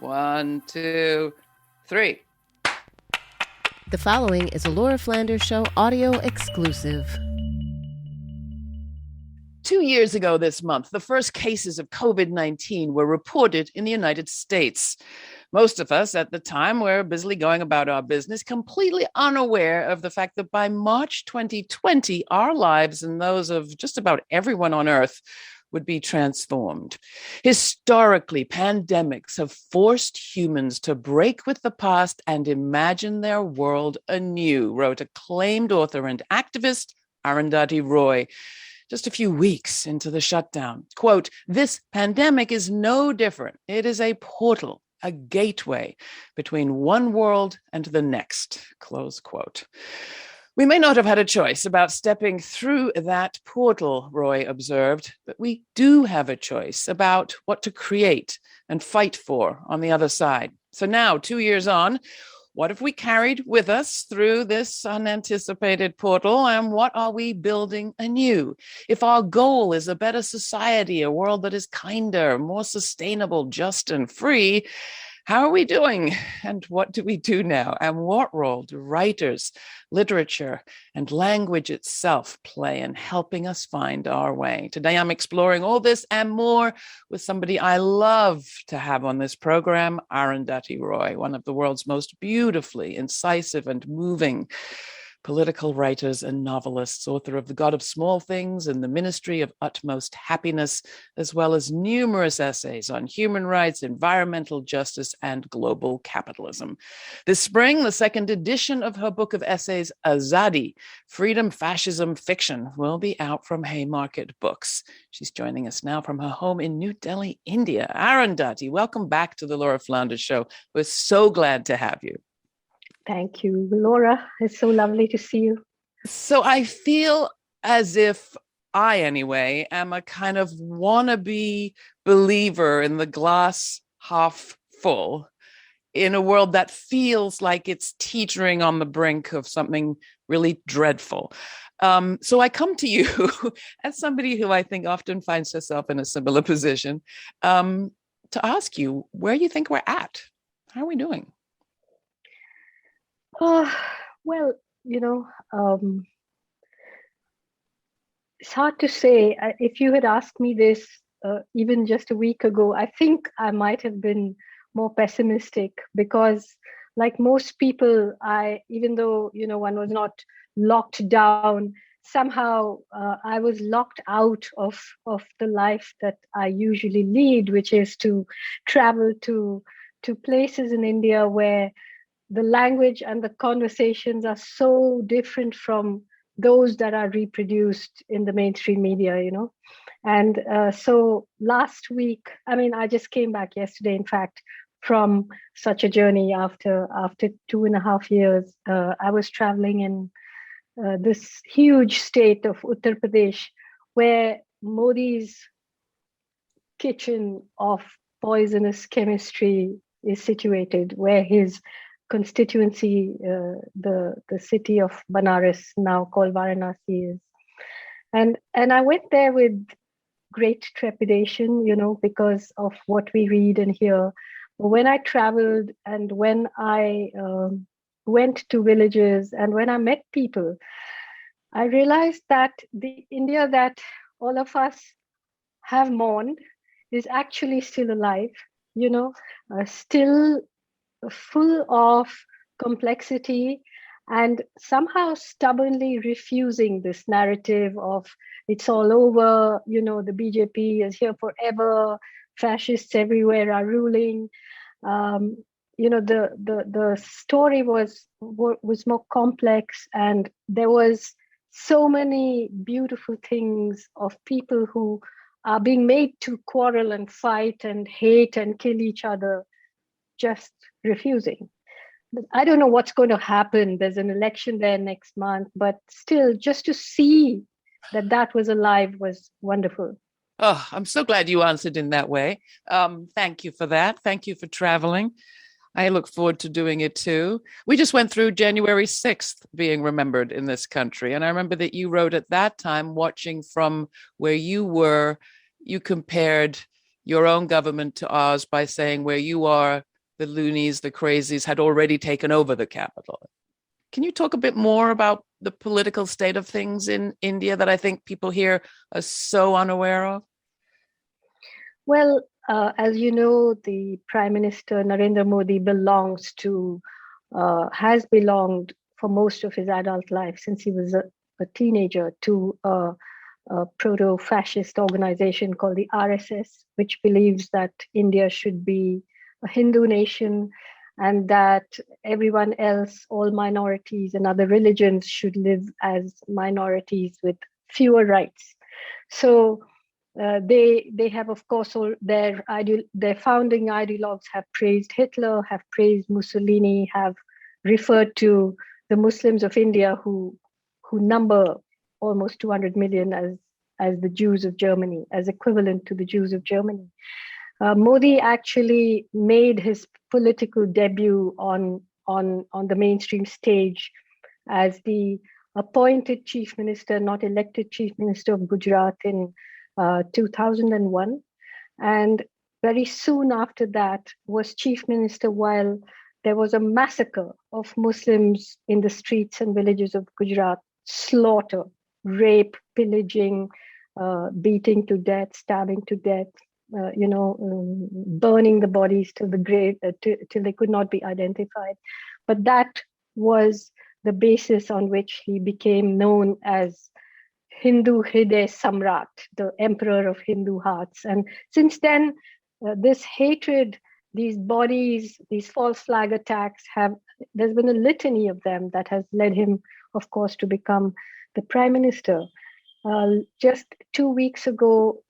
1, 2, 3. The following is a Laura Flanders Show audio exclusive. 2 years ago this month, the first cases of COVID-19 were reported in the United States. Most of us at the time were busily going about our business, completely unaware of the fact that by March 2020, our lives and those of just about everyone on Earth would be transformed. Historically, pandemics have forced humans to break with the past and imagine their world anew, wrote acclaimed author and activist Arundhati Roy just a few weeks into the shutdown. Quote, "This pandemic is no different. It is a portal, a gateway between one world and the next," close quote. We may not have had a choice about stepping through that portal, Roy observed, but we do have a choice about what to create and fight for on the other side. So now, 2 years on, what have we carried with us through this unanticipated portal, and what are we building anew? If our goal is a better society, a world that is kinder, more sustainable, just, and free, how are we doing? And what do we do now? And what role do writers, literature, and language itself play in helping us find our way? Today, I'm exploring all this and more with somebody I love to have on this program, Arundhati Roy, one of the world's most beautifully incisive and moving political writers and novelists, author of The God of Small Things and The Ministry of Utmost Happiness, as well as numerous essays on human rights, environmental justice, and global capitalism. This spring, the second edition of her book of essays, Azadi, Freedom, Fascism, Fiction, will be out from Haymarket Books. She's joining us now from her home in New Delhi, India. Arundhati, welcome back to the Laura Flanders Show. We're so glad to have you. Thank you, Laura. It's so lovely to see you. So I feel as if I, anyway, am a kind of wannabe believer in the glass half full in a world that feels like it's teetering on the brink of something really dreadful. So I come to you as somebody who I think often finds herself in a similar position to ask you where you think we're at. How are we doing? Well, it's hard to say. If you had asked me this even just a week ago, I think I might have been more pessimistic because, like most people, even though, one was not locked down, somehow I was locked out of the life that I usually lead, which is to travel to places in India where the language and the conversations are so different from those that are reproduced in the mainstream media, And so last week, I just came back yesterday, in fact, from such a journey after 2.5 years. I was traveling in this huge state of Uttar Pradesh, where Modi's kitchen of poisonous chemistry is situated, where his constituency, the city of Banaras, now called Varanasi, is. And I went there with great trepidation, because of what we read and hear. When I traveled and when I went to villages and when I met people, I realized that the India that all of us have mourned is actually still alive, still full of complexity, and somehow stubbornly refusing this narrative of it's all over, the BJP is here forever, fascists everywhere are ruling. The story was more complex, and there was so many beautiful things of people who are being made to quarrel and fight and hate and kill each other, just refusing. I don't know what's going to happen. There's an election there next month, but still, just to see that was alive was wonderful. Oh, I'm so glad you answered in that way. Thank you for that. Thank you for traveling. I look forward to doing it too. We just went through January 6th being remembered in this country. And I remember that you wrote at that time, watching from where you were, you compared your own government to ours by saying where you are, the loonies, the crazies had already taken over the capital. Can you talk a bit more about the political state of things in India that I think people here are so unaware of? Well, as you know, the Prime Minister Narendra Modi has belonged for most of his adult life since he was a teenager to a proto-fascist organization called the RSS, which believes that India should be a Hindu nation and that everyone else, all minorities and other religions, should live as minorities with fewer rights. So they have, of course, their founding ideologues have praised Hitler, have praised Mussolini, have referred to the Muslims of India who number almost 200 million as the Jews of Germany, as equivalent to the Jews of Germany. Modi actually made his political debut on the mainstream stage as the appointed chief minister, not elected chief minister of Gujarat in 2001. And very soon after that was chief minister while there was a massacre of Muslims in the streets and villages of Gujarat, slaughter, rape, pillaging, beating to death, stabbing to death, burning the bodies till the grave, till they could not be identified. But that was the basis on which he became known as Hindu Hriday Samrat, the emperor of Hindu hearts. And since then, this hatred, these bodies, these false flag attacks there's been a litany of them that has led him, of course, to become the prime minister. Just 2 weeks ago,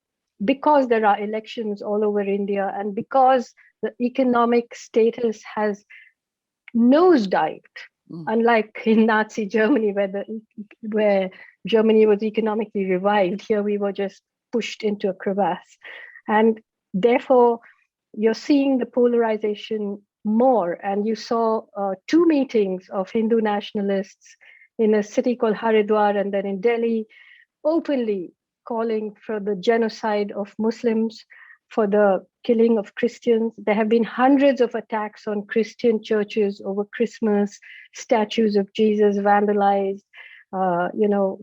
because there are elections all over India and because the economic status has nosedived, unlike in Nazi Germany, where Germany was economically revived, here we were just pushed into a crevasse. And therefore, you're seeing the polarization more. And you saw 2 meetings of Hindu nationalists in a city called Haridwar and then in Delhi, openly calling for the genocide of Muslims, for the killing of Christians. There have been hundreds of attacks on Christian churches over Christmas, statues of Jesus vandalized,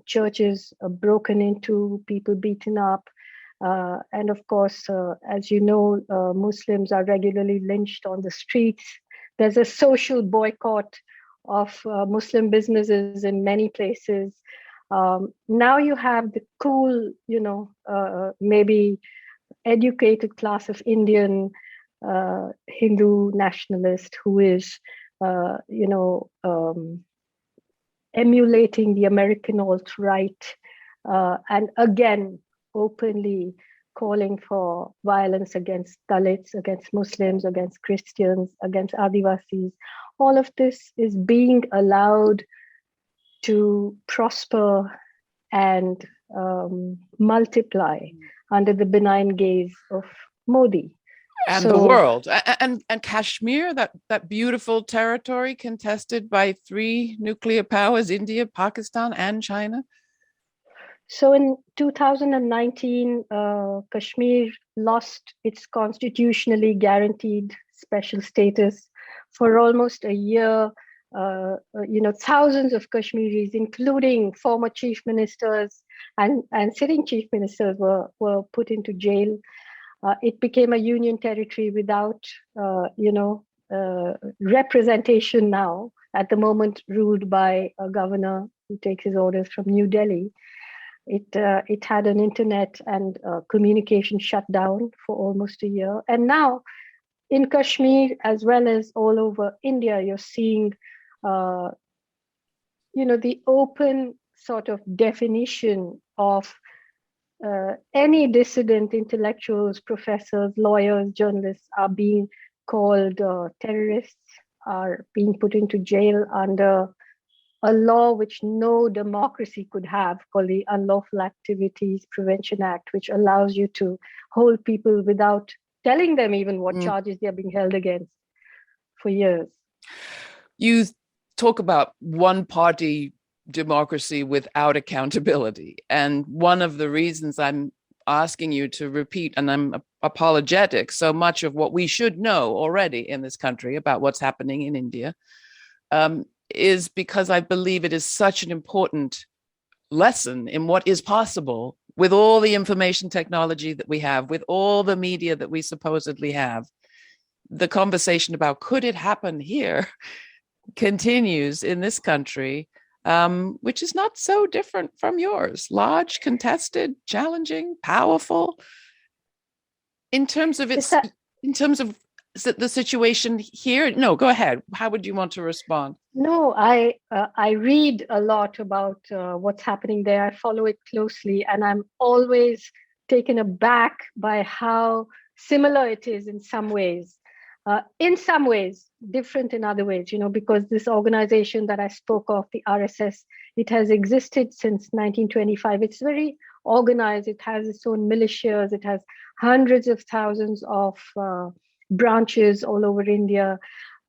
churches broken into, people beaten up. And of course, as you know, Muslims are regularly lynched on the streets. There's a social boycott of Muslim businesses in many places. Now you have the cool, maybe educated class of Indian Hindu nationalist who is, emulating the American alt-right and again openly calling for violence against Dalits, against Muslims, against Christians, against Adivasis. All of this is being allowed to prosper and multiply under the benign gaze of Modi. And the world. And Kashmir, that beautiful territory contested by 3 nuclear powers, India, Pakistan, and China. So in 2019, Kashmir lost its constitutionally guaranteed special status. For almost a year, thousands of Kashmiris, including former chief ministers and sitting chief ministers, were put into jail. It became a union territory without, representation now, at the moment ruled by a governor who takes his orders from New Delhi. It had an internet and communication shutdown for almost a year. And now in Kashmir, as well as all over India, you're seeing, the open sort of definition of any dissident intellectuals, professors, lawyers, journalists are being called terrorists, are being put into jail under a law which no democracy could have, called the Unlawful Activities Prevention Act, which allows you to hold people without telling them even what charges they are being held against for years. You talk about one-party democracy without accountability. And one of the reasons I'm asking you to repeat, and I'm apologetic, so much of what we should know already in this country about what's happening in India, is because I believe it is such an important lesson in what is possible with all the information technology that we have, with all the media that we supposedly have. The conversation about could it happen here continues in this country, which is not so different from yours. Large, contested, challenging, powerful. In terms of the situation here, no, go ahead. How would you want to respond? No, I read a lot about what's happening there. I follow it closely, and I'm always taken aback by how similar it is in some ways. In some ways, different in other ways, because this organization that I spoke of, the RSS, it has existed since 1925. It's very organized. It has its own militias. It has hundreds of thousands of branches all over India,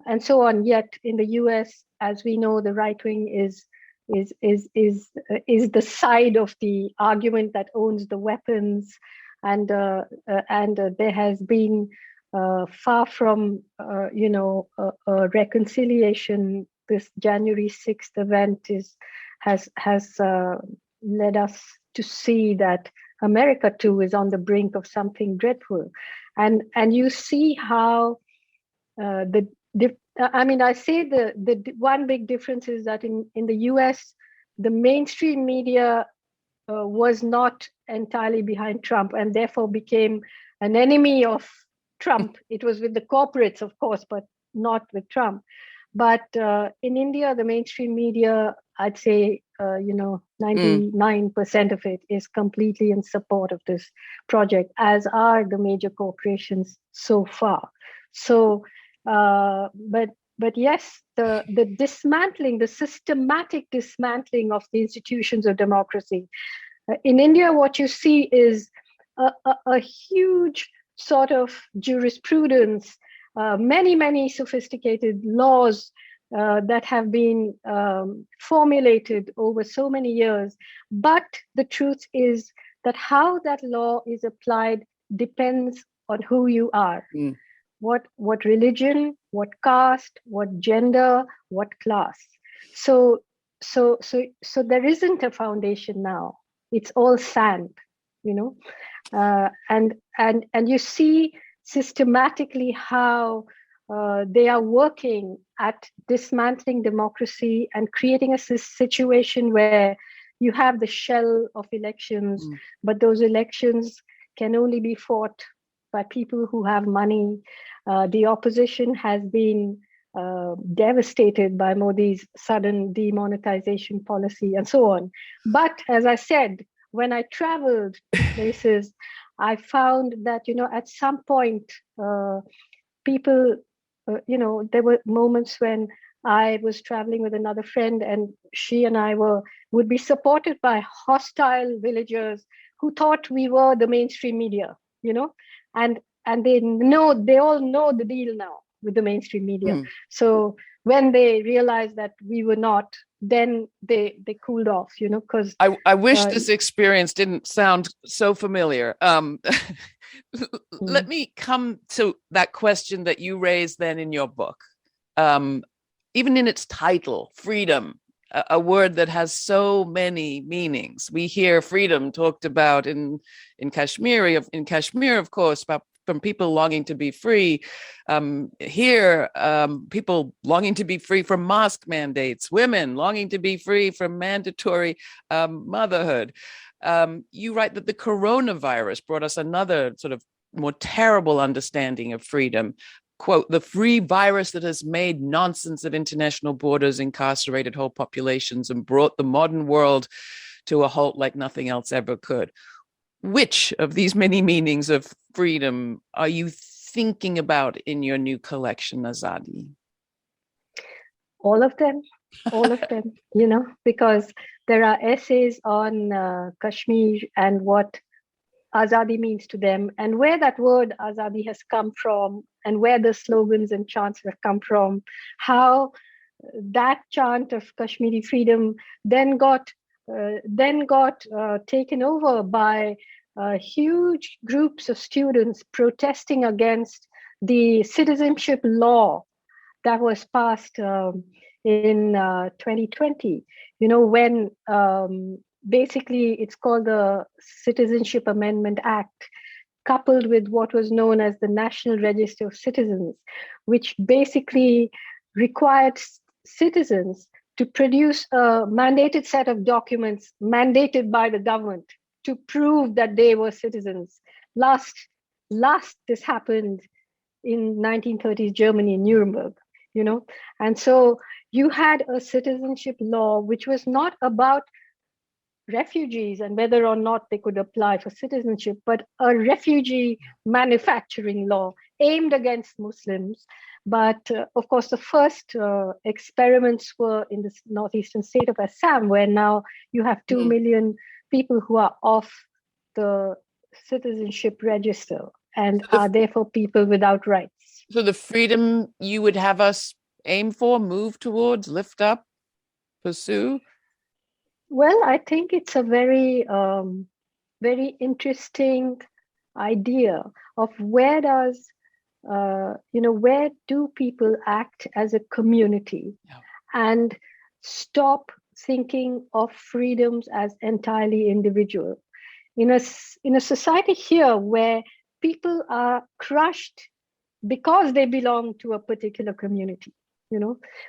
and so on. Yet in the US, as we know, the right wing is the side of the argument that owns the weapons, and there has been far from a reconciliation. This January 6th event has led us to see that America too is on the brink of something dreadful, and you see how I say the one big difference is that in the US, the mainstream media was not entirely behind Trump, and therefore became an enemy of Trump. It was with the corporates, of course, but not with Trump. But in India, the mainstream media, I'd say, 99% of it is completely in support of this project, as are the major corporations so far. So, but yes, the dismantling, the systematic dismantling of the institutions of democracy. In India, what you see is a huge sort of jurisprudence, many sophisticated laws that have been formulated over so many years. But the truth is that how that law is applied depends on who you are, what religion, what caste, what gender, what class. So there isn't a foundation now. It's all sand, and you see systematically how they are working at dismantling democracy and creating a situation where you have the shell of elections, but those elections can only be fought by people who have money. The opposition has been devastated by Modi's sudden demonetization policy and so on. But as I said, when I traveled to places, I found that, at some point, people, there were moments when I was traveling with another friend, and she and I would be supported by hostile villagers who thought we were the mainstream media, and they all know the deal now with the mainstream media. So when they realized that we were not, then they cooled off, because I wish this experience didn't sound so familiar. Let me come to that question that you raised then in your book. Even in its title, freedom, a word that has so many meanings. We hear freedom talked about in Kashmir, of course, from people longing to be free. Here, people longing to be free from mask mandates, women longing to be free from mandatory motherhood. You write that the coronavirus brought us another sort of more terrible understanding of freedom. Quote, the free virus that has made nonsense of international borders, incarcerated whole populations, and brought the modern world to a halt like nothing else ever could. Which of these many meanings of freedom are you thinking about in your new collection, Azadi? All of them, because there are essays on Kashmir and what Azadi means to them, and where that word Azadi has come from, and where the slogans and chants have come from, how that chant of Kashmiri freedom then got taken over by huge groups of students protesting against the citizenship law that was passed in 2020. When basically it's called the Citizenship Amendment Act, coupled with what was known as the National Register of Citizens, which basically required citizens to produce a mandated set of documents mandated by the government to prove that they were citizens. Last this happened in 1930s Germany, in Nuremberg, and so you had a citizenship law which was not about refugees and whether or not they could apply for citizenship, but a refugee manufacturing law aimed against Muslims. But of course, the first experiments were in the northeastern state of Assam, where now you have 2 million people who are off the citizenship register and are therefore people without rights. So the freedom you would have us aim for, move towards, lift up, pursue? Well, I think it's a very, very interesting idea of where do people act as a community and stop thinking of freedoms as entirely individual. In a society here where people are crushed because they belong to a particular community,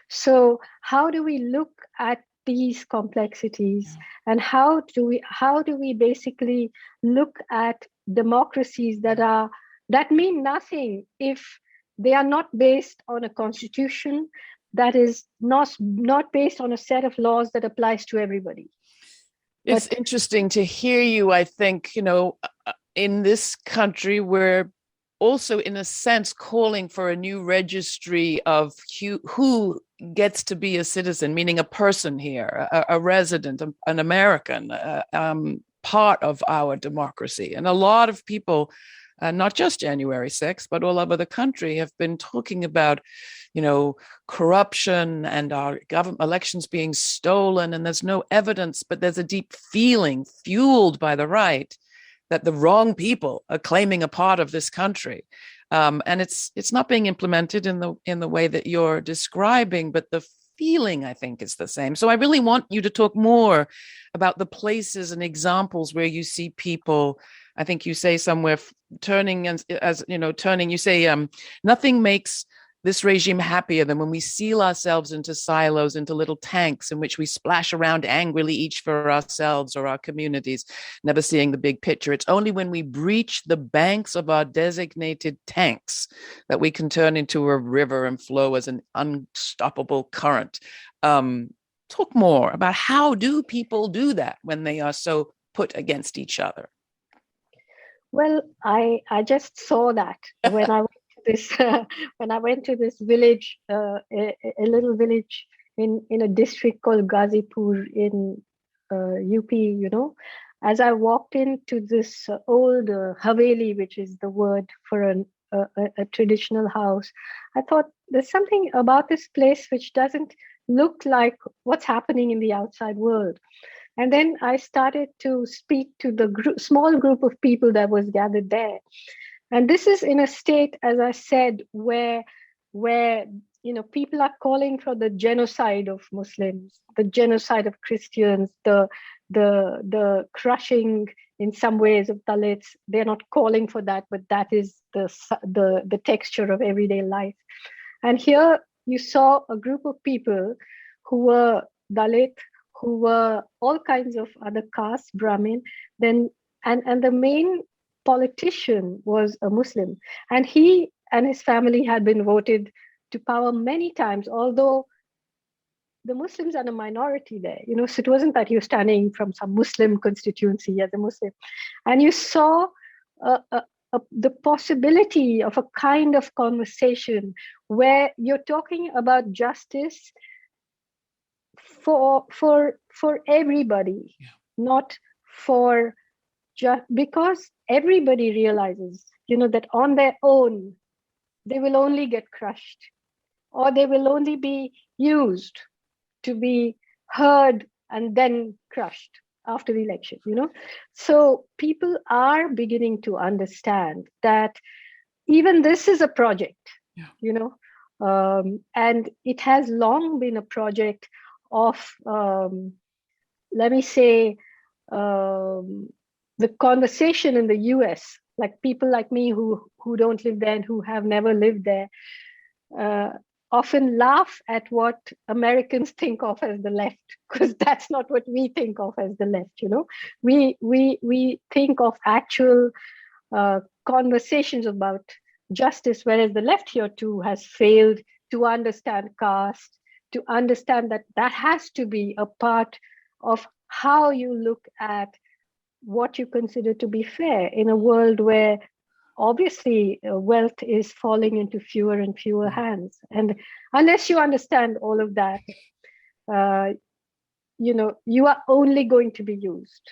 So how do we look at these complexities, and how do we basically look at democracies that mean nothing if they are not based on a constitution that is not based on a set of laws that applies to everybody? It's interesting to hear you. I think, in this country, we're also, in a sense, calling for a new registry of who gets to be a citizen, meaning a person here, a resident, an American, part of our democracy. And a lot of people, not just January 6th, but all over the country, have been talking about, corruption and our government elections being stolen. And there's no evidence, but there's a deep feeling fueled by the right that the wrong people are claiming a part of this country. And it's not being implemented in the way that you're describing, but the feeling, I think, is the same. So I really want you to talk more about the places and examples where you see people. I think you say somewhere turning, you say nothing makes this regime happier than when we seal ourselves into silos, into little tanks in which we splash around angrily, each for ourselves or our communities, never seeing the big picture. It's only when we breach the banks of our designated tanks that we can turn into a river and flow as an unstoppable current. Talk more about how do people do that when they are so put against each other? Well, I just saw that when I when I went to this village, a little village in a district called Ghazipur in UP, as I walked into this old Haveli, which is the word for a traditional house, I thought there's something about this place which doesn't look like what's happening in the outside world. And then I started to speak to the small group of people that was gathered there. And this is in a state, as I said, where people are calling for the genocide of Muslims, the genocide of Christians, the crushing in some ways of Dalits. They're not calling for that, but that is the texture of everyday life. And here you saw a group of people who were Dalit, who were all kinds of other castes, Brahmin, and the main politician was a Muslim, and he and his family had been voted to power many times, although the Muslims are a minority there, so it wasn't that he was standing from some Muslim constituency as a Muslim. And you saw the possibility of a kind of conversation where you're talking about justice for everybody, not for just because everybody realizes, that on their own, they will only get crushed, or they will only be used to be heard and then crushed. after the election, So people are beginning to understand that even this is a project, and it has long been a project of, let me say, the conversation in the US, like people like me who don't live there and who have never lived there, often laugh at what Americans think of as the left, because that's not what we think of as the left. We think of actual conversations about justice, whereas the left here too has failed to understand caste, to understand that has to be a part of how you look at what you consider to be fair in a world where obviously wealth is falling into fewer and fewer hands. And unless you understand all of that, you are only going to be used.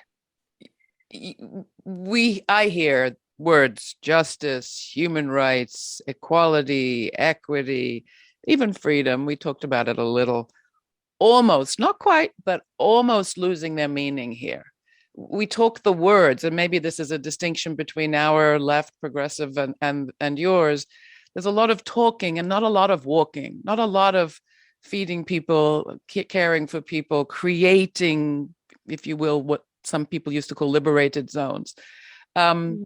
I hear words: justice, human rights, equality, equity, even freedom. We talked about it a little, almost, not quite, but almost losing their meaning here. We talk the words, and maybe this is a distinction between our left progressive and yours. There's a lot of talking and not a lot of walking, not a lot of feeding people, caring for people, creating, if you will, what some people used to call liberated zones. Do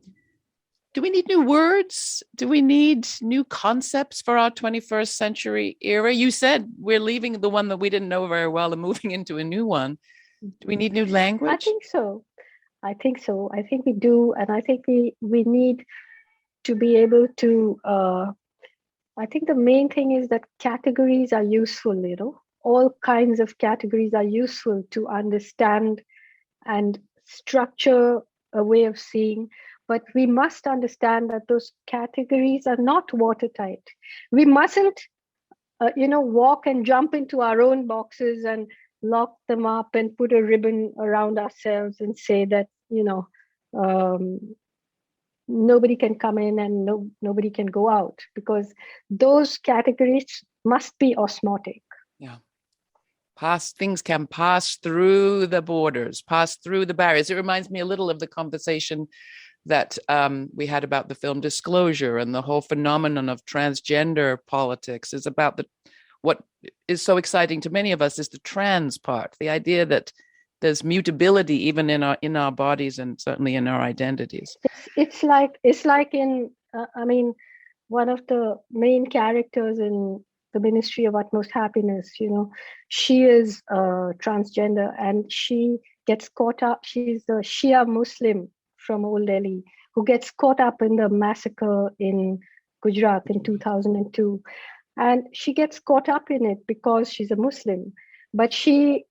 we need new words? Do we need new concepts for our 21st century era? You said we're leaving the one that we didn't know very well and moving into a new one. Do we need new language? I think so. I think we do. And I think we need to be able to, I think the main thing is that categories are useful, all kinds of categories are useful to understand and structure a way of seeing. But we must understand that those categories are not watertight. We mustn't, walk and jump into our own boxes and lock them up and put a ribbon around ourselves and say that, nobody can come in and nobody can go out, because those categories must be osmotic. Yeah. Things can pass through the borders, pass through the barriers. It reminds me a little of the conversation that we had about the film Disclosure, and the whole phenomenon of transgender politics is about what is so exciting to many of us is the trans part, the idea that there's mutability even in our bodies and certainly in our identities. It's like in one of the main characters in The Ministry of Utmost Happiness, she is transgender and she gets caught up. She's a Shia Muslim from Old Delhi who gets caught up in the massacre in Gujarat in 2002. And she gets caught up in it because she's a Muslim, but she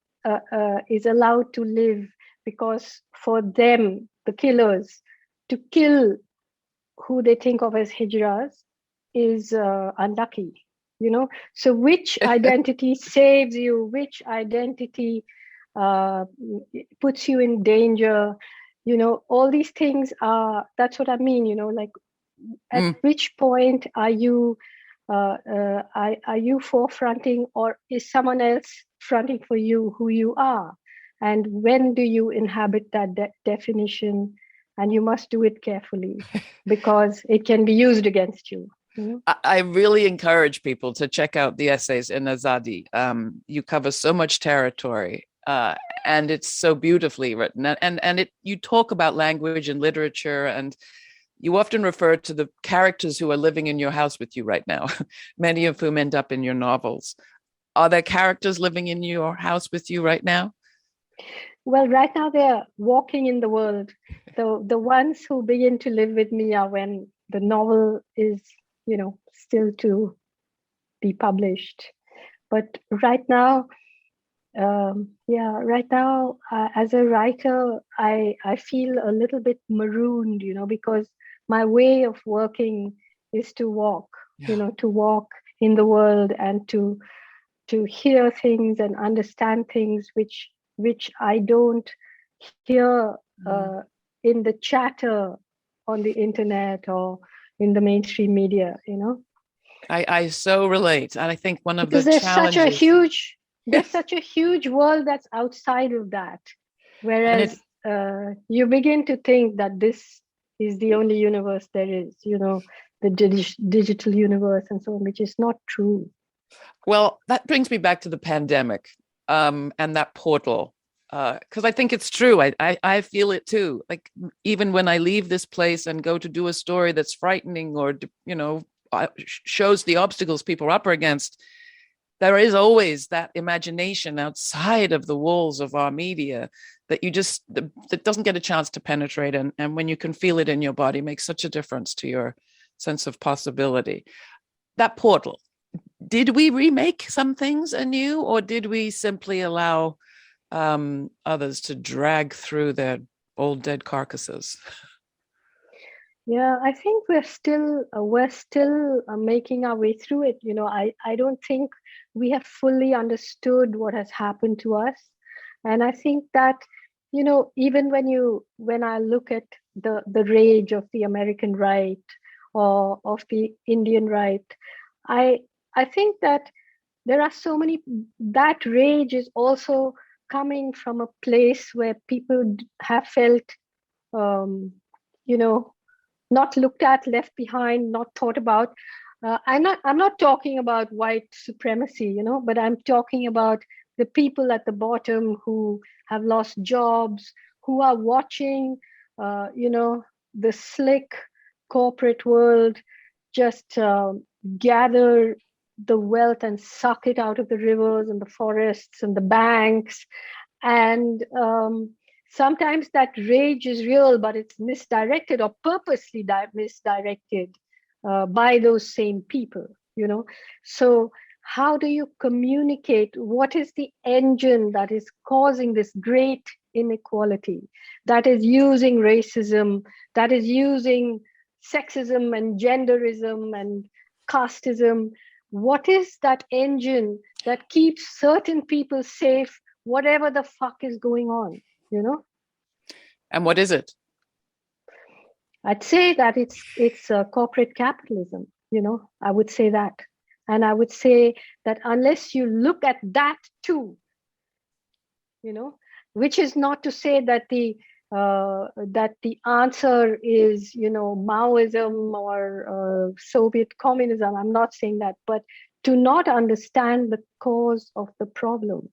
is allowed to live because for them, the killers, to kill who they think of as hijras is unlucky, So which identity saves you? Which identity puts you in danger? All these things that's what I mean, like at which point are you forefronting, or is someone else fronting for you who you are? And when do you inhabit that definition? And you must do it carefully because it can be used against you. I really encourage people to check out the essays in Azadi. You cover so much territory, and it's so beautifully written. And you talk about language and literature, and you often refer to the characters who are living in your house with you right now, many of whom end up in your novels. Are there characters living in your house with you right now? Well, right now they're walking in the world. The ones who begin to live with me are when the novel is, still to be published. But right now, as a writer, I feel a little bit marooned, because my way of working is to walk, to walk in the world and to hear things and understand things which I don't hear in the chatter on the internet or in the mainstream media, I so relate. And I think because there's such a huge world that's outside of that. Whereas you begin to think that this is the only universe there is, the digital universe and so on, which is not true. Well, that brings me back to the pandemic and that portal, because I think it's true. I feel it too. Like even when I leave this place and go to do a story that's frightening or, shows the obstacles people are up against, there is always that imagination outside of the walls of our media that that doesn't get a chance to penetrate. And when you can feel it in your body, makes such a difference to your sense of possibility. That portal, did we remake some things anew, or did we simply allow others to drag through their old dead carcasses? Yeah, I think we're still making our way through it. I don't think we have fully understood what has happened to us, and I think that even when I look at the rage of the American right or of the Indian right, I think that there are so many. That rage is also coming from a place where people have felt, not looked at, left behind, not thought about. I'm not talking about white supremacy, but I'm talking about the people at the bottom who have lost jobs, who are watching, the slick corporate world just gather the wealth and suck it out of the rivers and the forests and the banks. And sometimes that rage is real, but it's misdirected or purposely misdirected by those same people, So how do you communicate? What is the engine that is causing this great inequality, that is using racism, that is using sexism and genderism and casteism? What is that engine that keeps certain people safe, whatever the fuck is going on, And what is it? I'd say that it's corporate capitalism, I would say that. And I would say that unless you look at that too, which is not to say that the answer is, Maoism or Soviet communism. I'm not saying that, but to not understand the cause of the problem,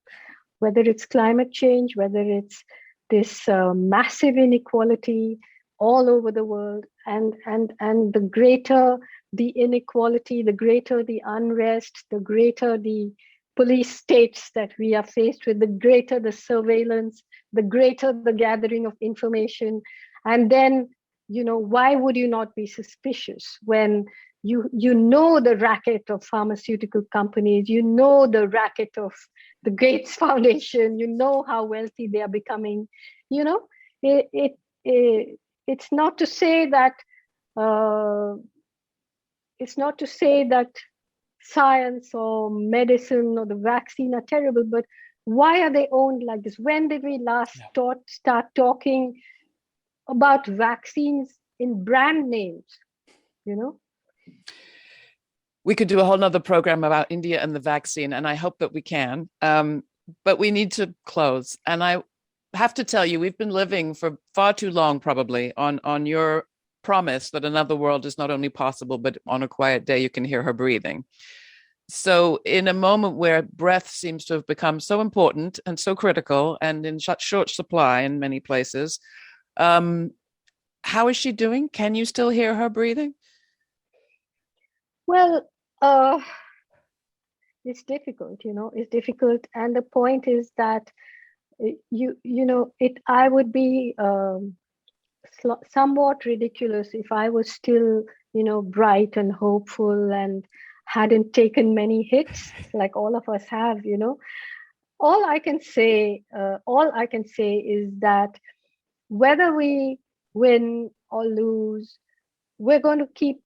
whether it's climate change, whether it's this massive inequality all over the world, and the greater the inequality, the greater the unrest, the greater the police states that we are faced with, the greater the surveillance, the greater the gathering of information. And then, why would you not be suspicious when you know the racket of pharmaceutical companies, the racket of the Gates Foundation, how wealthy they are becoming, it's not to say that science or medicine or the vaccine are terrible, but why are they owned like this? When did we last start talking about vaccines in brand names? We could do a whole nother program about India and the vaccine, and I hope that we can. But we need to close. And I have to tell you, we've been living for far too long, probably, on your promise that another world is not only possible, but on a quiet day you can hear her breathing. So in a moment where breath seems to have become so important and so critical and in short supply in many places, how is she doing? Can you still hear her breathing? Well, it's difficult, it's difficult. And the point is that I would be somewhat ridiculous if I was still, bright and hopeful and hadn't taken many hits like all of us have, All I can say is that whether we win or lose, we're going to keep,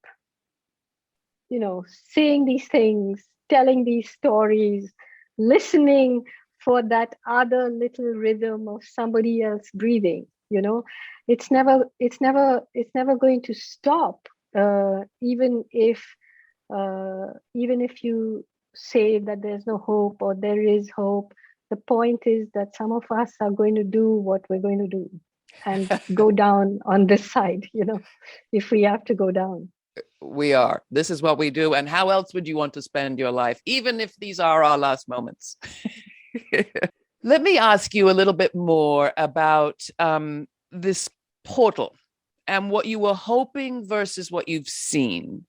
seeing these things, telling these stories, listening for that other little rhythm of somebody else breathing. It's never going to stop, even if you say that there's no hope or there is hope. the point is that some of us are going to do what we're going to do and go down on this side, if we have to go down. We are. This is what we do. And how else would you want to spend your life, even if these are our last moments? Let me ask you a little bit more about this portal and what you were hoping versus what you've seen.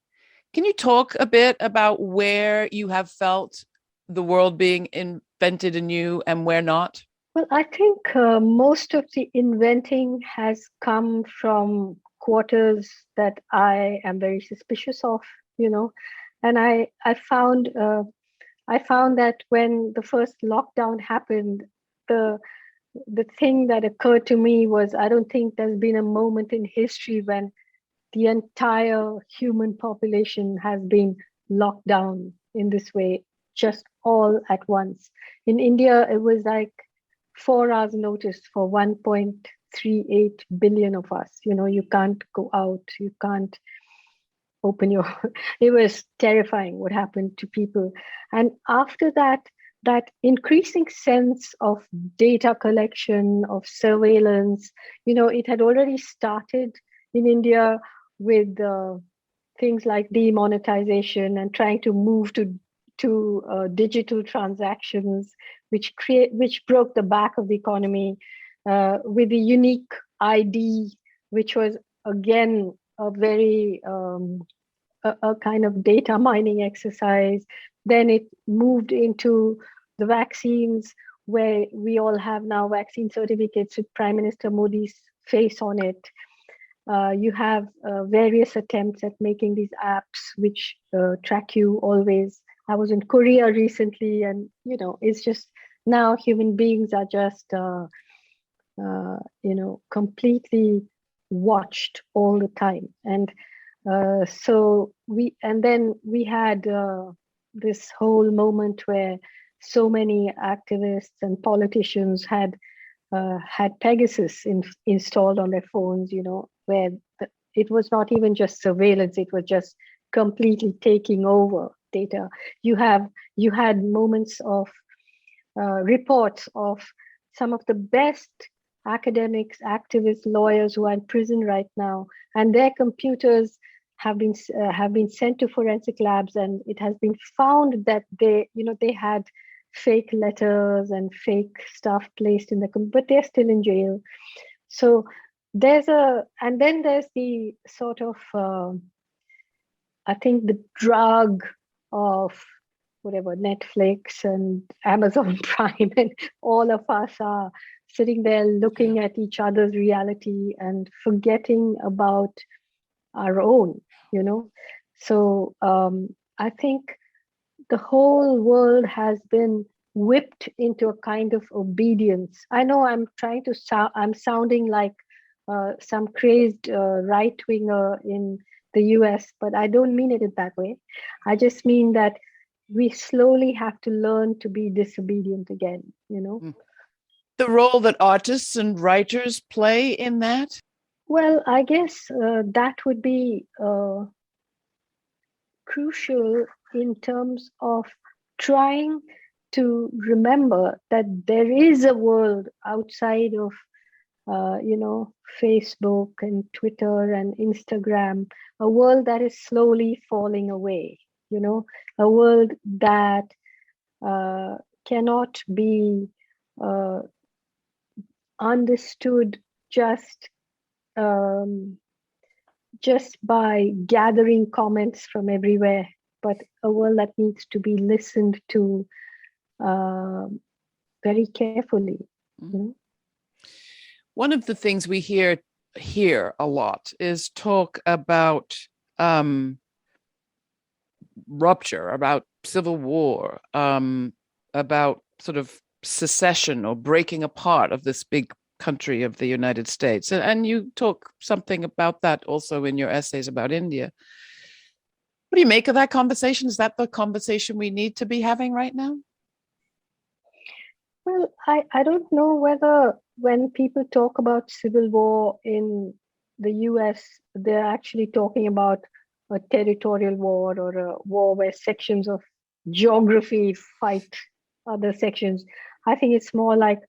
Can you talk a bit about where you have felt the world being invented anew and where not? Well, I think most of the inventing has come from quarters that I am very suspicious of, and I found that when the first lockdown happened, the thing that occurred to me was, I don't think there's been a moment in history when the entire human population has been locked down in this way, just all at once. In India, it was like 4 hours notice for 1.38 billion of us. You can't go out, you can't open your... It was terrifying what happened to people. And after that increasing sense of data collection, of surveillance, it had already started in India with things like demonetization and trying to move to digital transactions, which broke the back of the economy, with the unique ID, which was again a very a kind of data mining exercise. Then it moved into the vaccines, where we all have now vaccine certificates with Prime Minister Modi's face on it. You have various attempts at making these apps which track you always. I was in Korea recently, and it's just now human beings are just completely watched all the time. And so we had this whole moment where so many activists and politicians had Pegasus installed on their phones, where it was not even just surveillance, it was just completely taking over data. You had moments of reports of some of the best academics, activists, lawyers who are in prison right now, and their computers have been sent to forensic labs, and it has been found that they had fake letters and fake stuff placed in the computer, but they're still in jail. So there's the sort of I think the drug of whatever Netflix and Amazon Prime, and all of us are sitting there looking at each other's reality and forgetting about our own, So I think the whole world has been whipped into a kind of obedience. I know I'm trying to I'm sounding like some crazed right-winger in the US, but I don't mean it that way. I just mean that we slowly have to learn to be disobedient again, The role that artists and writers play in that? Well, I guess that would be crucial in terms of trying to remember that there is a world outside of Facebook and Twitter and Instagram, a world that is slowly falling away, a world that cannot be understood just by gathering comments from everywhere, but a world that needs to be listened to very carefully. One of the things we hear a lot is talk about rupture, about civil war, about sort of secession or breaking apart of this big country of the United States. And you talk something about that also in your essays about India. What do you make of that conversation? Is that the conversation we need to be having right now? Well, I don't know whether when people talk about civil war in the US, they're actually talking about a territorial war or a war where sections of geography fight other sections. I think it's more like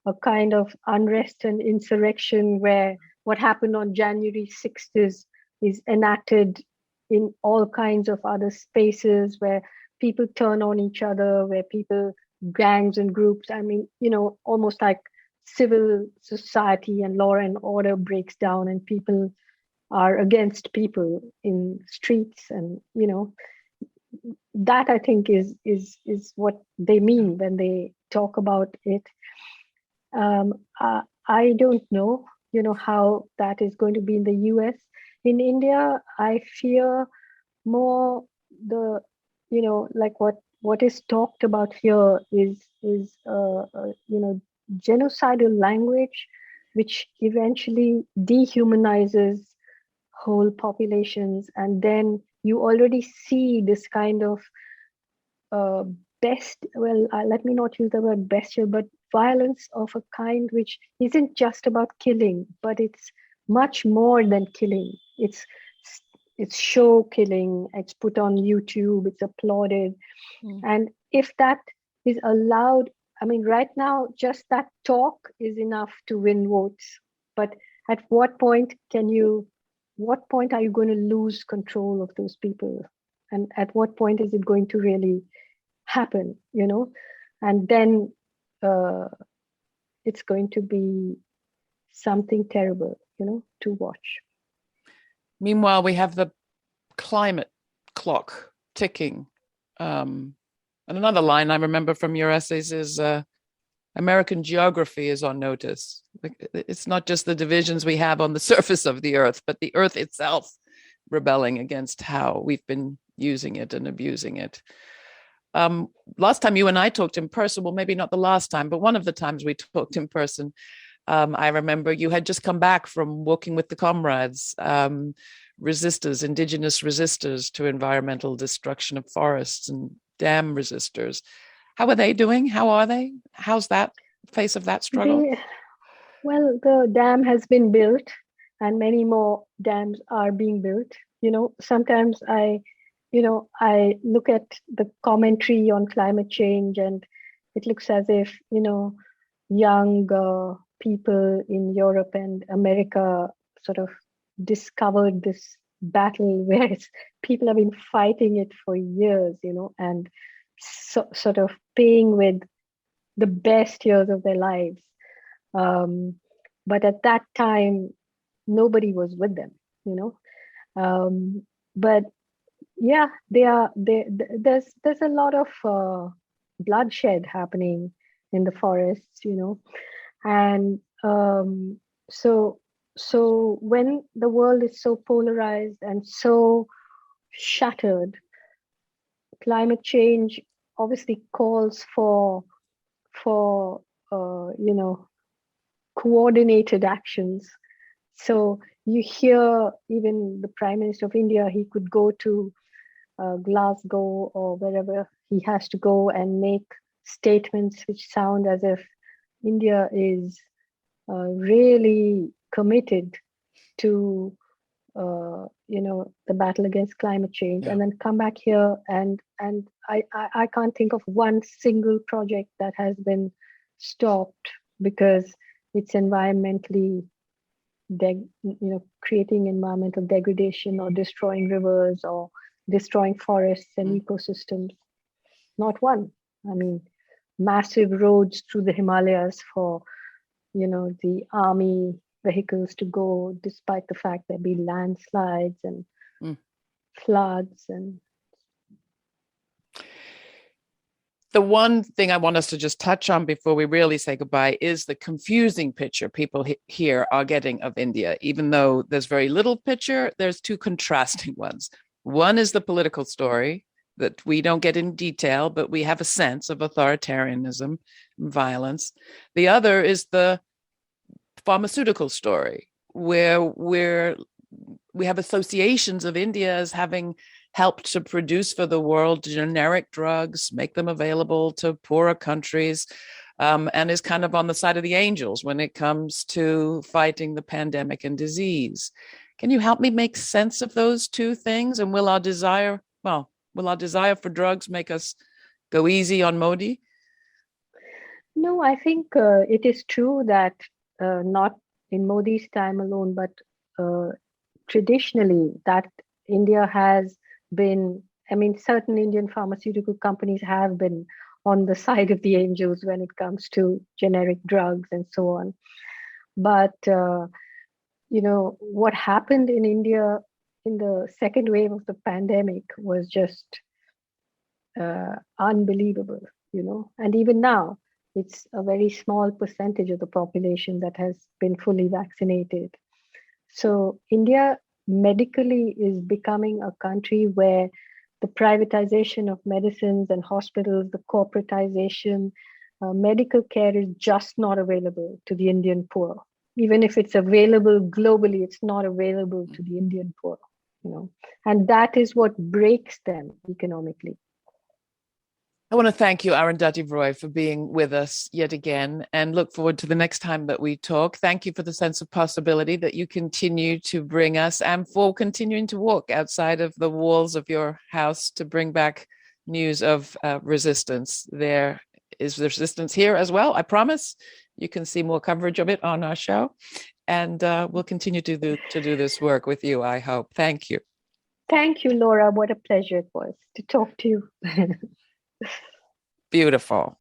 a kind of unrest and insurrection where what happened on January 6th is enacted in all kinds of other spaces where people turn on each other, where people, gangs and groups, I mean, almost like civil society and law and order breaks down and people are against people in streets. And, that I think is what they mean when they talk about it. I don't know, how that is going to be in the US. In India, I fear more the, like what is talked about here is genocidal language, which eventually dehumanizes whole populations. And then you already see this kind of let me not use the word bestial, but violence of a kind which isn't just about killing, but it's much more than killing. It's show killing, it's put on YouTube, it's applauded. And if that is allowed, I mean, right now, just that talk is enough to win votes. But at what point are you going to lose control of those people? And at what point is it going to really happen, And then it's going to be something terrible, to watch. Meanwhile, we have the climate clock ticking. And another line I remember from your essays is American geography is on notice. It's not just the divisions we have on the surface of the earth, but the earth itself rebelling against how we've been using it and abusing it. Last time you and I talked in person, well, maybe not the last time, but one of the times we talked in person, I remember you had just come back from working with the comrades, resistors, indigenous resistors to environmental destruction of forests and dam resistors. How are they doing? How are they? How's that face of that struggle? Well, the dam has been built and many more dams are being built. Sometimes I look at the commentary on climate change and it looks as if, young people in Europe and America sort of discovered this battle where people have been fighting it for years, and sort of paying with the best years of their lives. But at that time, nobody was with them, but yeah, there's a lot of bloodshed happening in the forests, and so when the world is so polarized and so shattered, climate change obviously calls for coordinated actions. So you hear even the Prime Minister of India, he could go to Glasgow or wherever he has to go and make statements which sound as if India is really committed to the battle against climate change, and then come back here and I can't think of one single project that has been stopped because it's environmentally creating environmental degradation or destroying rivers or destroying forests and ecosystems. Not one. I mean, massive roads through the Himalayas for the army vehicles to go, despite the fact there'd be landslides and floods. And the one thing I want us to just touch on before we really say goodbye is the confusing picture people here are getting of India. Even though there's very little picture, there's two contrasting ones. One is the political story that we don't get in detail, but we have a sense of authoritarianism and violence. The other is the pharmaceutical story, where we have associations of India as having helped to produce for the world generic drugs, make them available to poorer countries, and is kind of on the side of the angels when it comes to fighting the pandemic and disease. Can you help me make sense of those two things? And will our desire for drugs make us go easy on Modi? No, I think it is true that not in Modi's time alone, but uh, traditionally that India has been, I mean, certain Indian pharmaceutical companies have been on the side of the angels when it comes to generic drugs and so on. But, what happened in India in the second wave of the pandemic was just unbelievable, and even now, it's a very small percentage of the population that has been fully vaccinated. So India medically is becoming a country where the privatization of medicines and hospitals, the corporatization, medical care is just not available to the Indian poor. Even if it's available globally, it's not available to the Indian poor, and that is what breaks them economically. I want to thank you, Arundhati Roy, for being with us yet again and look forward to the next time that we talk. Thank you for the sense of possibility that you continue to bring us and for continuing to walk outside of the walls of your house to bring back news of resistance. There is resistance here as well, I promise. You can see more coverage of it on our show. And we'll continue to do this work with you, I hope. Thank you. Thank you, Laura. What a pleasure it was to talk to you. Beautiful.